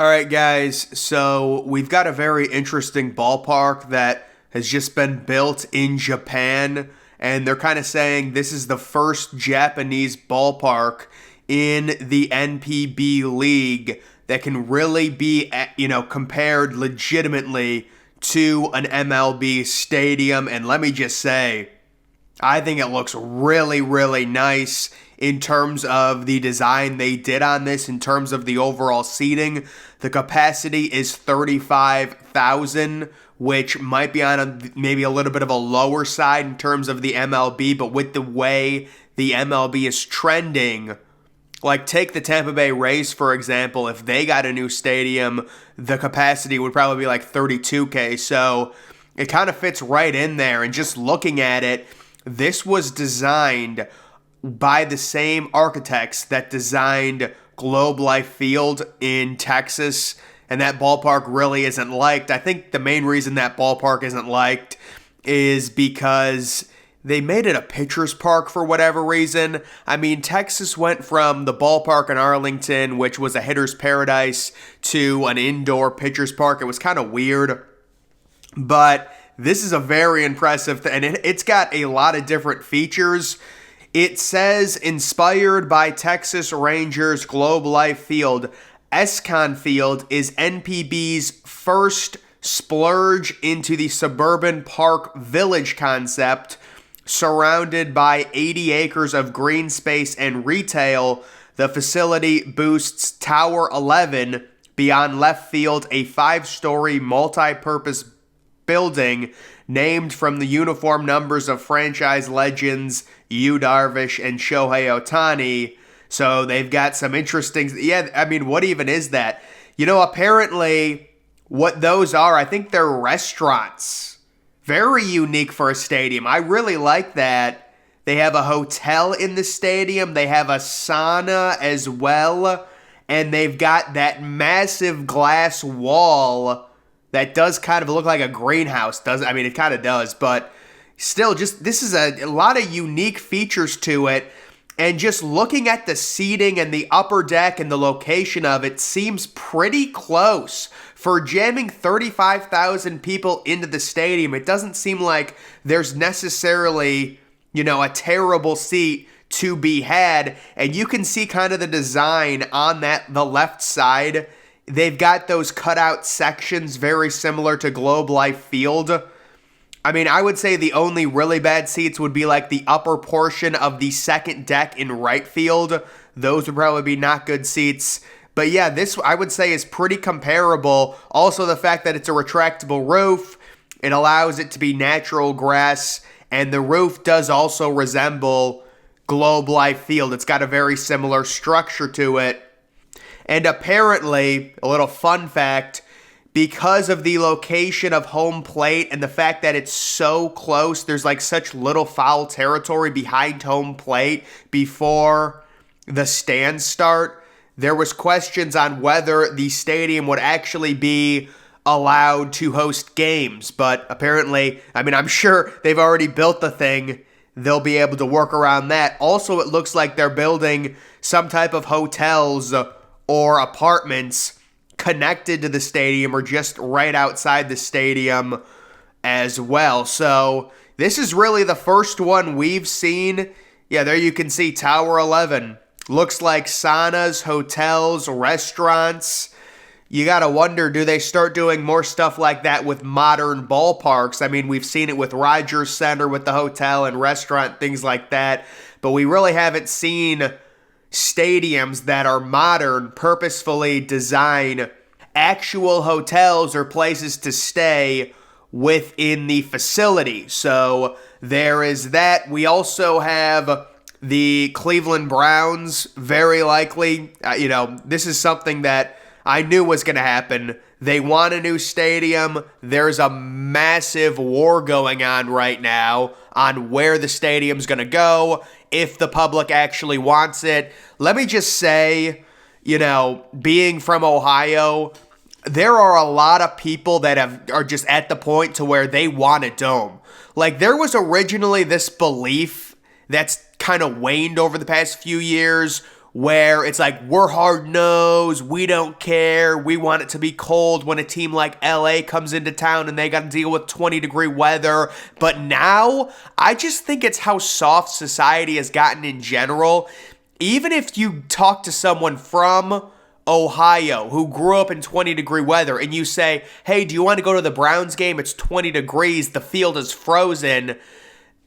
All right, guys, so we've got a very interesting ballpark that has just been built in Japan, and they're kind of saying this is the first Japanese ballpark in the NPB league that can really be, compared legitimately to an MLB stadium. And let me just say, I think it looks really, really nice in terms of the design they did on this, in terms of the overall seating. The capacity is 35,000, which might be on maybe a little bit of a lower side in terms of the MLB, but with the way the MLB is trending, like take the Tampa Bay Rays, for example, if they got a new stadium, the capacity would probably be like 32K, so it kind of fits right in there. And just looking at it, this was designed by the same architects that designed Globe Life Field in Texas, and that ballpark really isn't liked. I think the main reason that ballpark isn't liked is because they made it a pitcher's park for whatever reason. I mean, Texas went from the ballpark in Arlington, which was a hitter's paradise, to an indoor pitcher's park. It was kind of weird, but this is a very impressive thing, and it's got a lot of different features. It says, inspired by Texas Rangers Globe Life Field, Escon Field is NPB's first splurge into the suburban park village concept. Surrounded by 80 acres of green space and retail, the facility boasts Tower 11 beyond left field, a 5-story multi-purpose building named from the uniform numbers of franchise legends Yu Darvish and Shohei Ohtani. So they've got some interesting... Yeah, I mean, what even is that? Apparently what those are, I think they're restaurants. Very unique for a stadium. I really like that. They have a hotel in the stadium. They have a sauna as well. And they've got that massive glass wall that does kind of look like a greenhouse. It kind of does. But still, this is a lot of unique features to it. And just looking at the seating and the upper deck and the location of it seems pretty close. For jamming 35,000 people into the stadium, it doesn't seem like there's necessarily, a terrible seat to be had. And you can see kind of the design on the left side. They've got those cutout sections very similar to Globe Life Field. I would say the only really bad seats would be like the upper portion of the second deck in right field. Those would probably be not good seats. But yeah, this I would say is pretty comparable. Also, the fact that it's a retractable roof, it allows it to be natural grass, and the roof does also resemble Globe Life Field. It's got a very similar structure to it. And apparently, a little fun fact, because of the location of home plate and the fact that it's so close, there's like such little foul territory behind home plate before the stands start. There was questions on whether the stadium would actually be allowed to host games, but apparently, I'm sure they've already built the thing. They'll be able to work around that. Also, it looks like they're building some type of hotels or apartments connected to the stadium or just right outside the stadium as well. So this is really the first one we've seen. Yeah, there you can see Tower 11. Looks like saunas, hotels, restaurants. You gotta wonder, do they start doing more stuff like that with modern ballparks? We've seen it with Rogers Center with the hotel and restaurant, things like that. But we really haven't seen stadiums that are modern, purposefully design actual hotels or places to stay within the facility. So there is that. We also have the Cleveland Browns, very likely. This is something that I knew was going to happen. They want a new stadium. There's a massive war going on right now on where the stadium's going to go, if the public actually wants it. Let me just say, being from Ohio, there are a lot of people that are just at the point to where they want a dome. Like, there was originally this belief that's kind of waned over the past few years where it's like, we're hard-nosed, we don't care, we want it to be cold when a team like LA comes into town and they got to deal with 20-degree weather. But now, I just think it's how soft society has gotten in general. Even if you talk to someone from Ohio who grew up in 20-degree weather and you say, hey, do you want to go to the Browns game? It's 20 degrees, the field is frozen.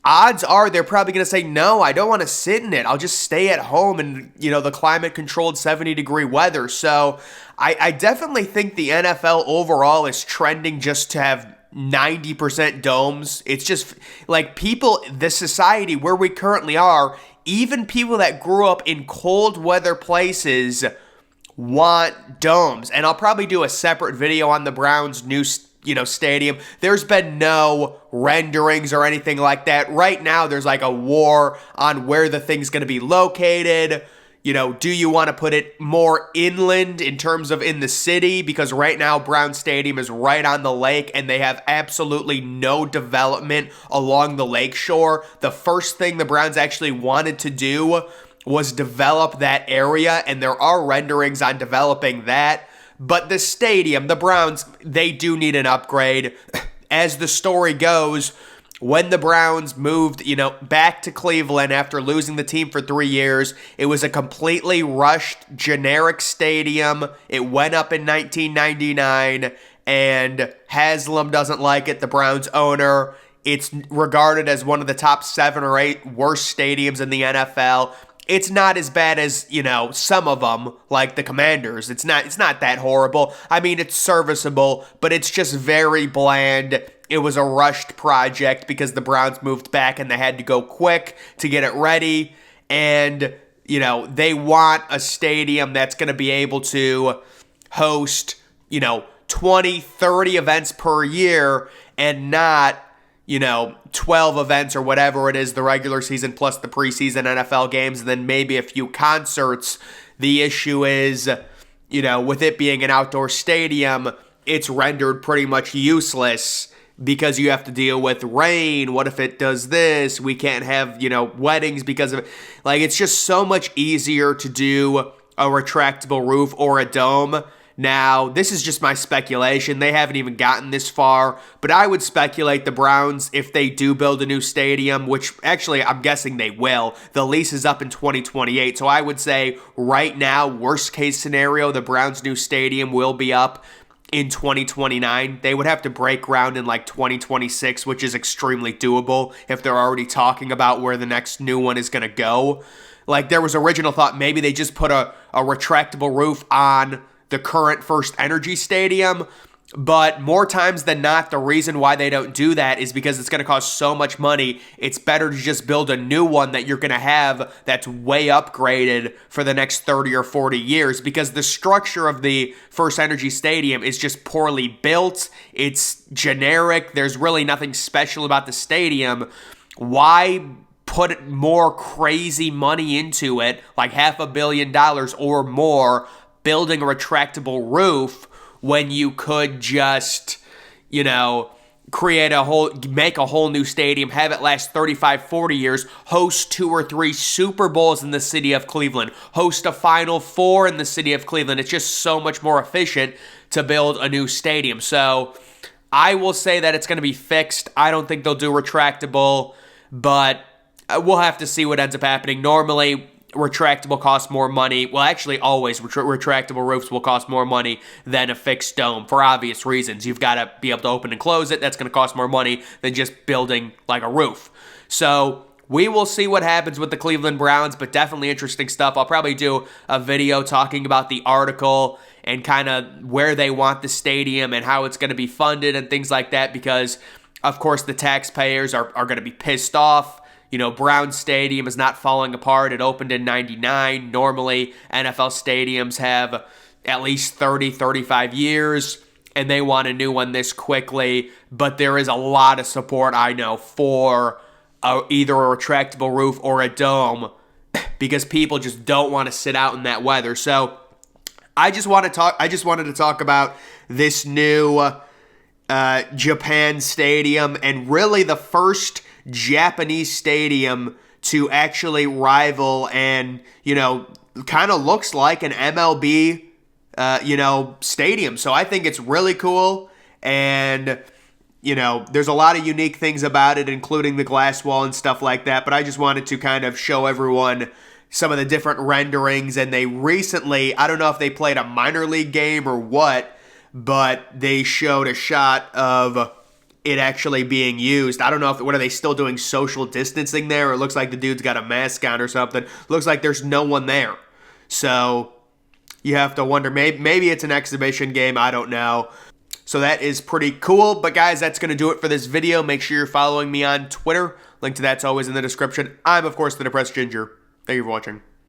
Odds are they're probably going to say, no, I don't want to sit in it. I'll just stay at home in, the climate-controlled 70-degree weather. So I definitely think the NFL overall is trending just to have 90% domes. It's just like people, the society where we currently are, even people that grew up in cold weather places want domes. And I'll probably do a separate video on the Browns' new stadium. There's been no renderings or anything like that. Right now, there's like a war on where the thing's going to be located. Do you want to put it more inland in terms of in the city? Because right now, Brown Stadium is right on the lake and they have absolutely no development along the lake shore. The first thing the Browns actually wanted to do was develop that area, and there are renderings on developing that. But the stadium, the Browns, they do need an upgrade. As the story goes, when the Browns moved, back to Cleveland after losing the team for 3 years, it was a completely rushed, generic stadium. It went up in 1999, and Haslam doesn't like it, the Browns owner. It's regarded as one of the top 7 or 8 worst stadiums in the NFL. It's not as bad as, some of them, like the Commanders. It's not that horrible. I mean, it's serviceable, but it's just very bland. It was a rushed project because the Browns moved back and they had to go quick to get it ready. And, they want a stadium that's going to be able to host, 20, 30 events per year and not 12 events or whatever it is, the regular season plus the preseason NFL games, and then maybe a few concerts. The issue is, with it being an outdoor stadium, it's rendered pretty much useless because you have to deal with rain. What if it does this? We can't have, weddings because of it. Like, it's just so much easier to do a retractable roof or a dome. Now, this is just my speculation. They haven't even gotten this far, but I would speculate the Browns, if they do build a new stadium, which actually I'm guessing they will, the lease is up in 2028. So I would say right now, worst case scenario, the Browns' new stadium will be up in 2029. They would have to break ground in like 2026, which is extremely doable if they're already talking about where the next new one is going to go. Like, there was original thought maybe they just put a retractable roof on the current First Energy Stadium, but more times than not, the reason why they don't do that is because it's going to cost so much money. It's better to just build a new one that you're going to have that's way upgraded for the next 30 or 40 years, because the structure of the First Energy Stadium is just poorly built. It's generic. There's really nothing special about the stadium. Why put more crazy money into it, like $500 million or more, building a retractable roof when you could just, make a whole new stadium, have it last 35, 40 years, host 2 or 3 Super Bowls in the city of Cleveland, host a Final Four in the city of Cleveland. It's just so much more efficient to build a new stadium. So I will say that it's going to be fixed. I don't think they'll do retractable, but we'll have to see what ends up happening. Normally, retractable costs more money. Well, actually, always retractable roofs will cost more money than a fixed dome for obvious reasons. You've got to be able to open and close it. That's going to cost more money than just building like a roof. So we will see what happens with the Cleveland Browns, but definitely interesting stuff. I'll probably do a video talking about the article and kind of where they want the stadium and how it's going to be funded and things like that, because, of course, the taxpayers are going to be pissed off. Brown Stadium is not falling apart. It opened in 99. Normally, NFL stadiums have at least 30, 35 years, and they want a new one this quickly. But there is a lot of support, I know, for either a retractable roof or a dome, because people just don't want to sit out in that weather. So I just wanted to talk about this new Japan stadium, and really the first Japanese stadium to actually rival and, kind of looks like an MLB, stadium. So I think it's really cool. And, there's a lot of unique things about it, including the glass wall and stuff like that. But I just wanted to kind of show everyone some of the different renderings. And they recently, I don't know if they played a minor league game or what, but they showed a shot of it actually being used. I don't know what are they still doing, social distancing there? It looks like the dude's got a mask on or something. Looks like there's no one there. So you have to wonder, maybe it's an exhibition game. I don't know. So that is pretty cool. But guys, that's going to do it for this video. Make sure you're following me on Twitter. Link to that's always in the description. I'm, of course, the Depressed Ginger. Thank you for watching.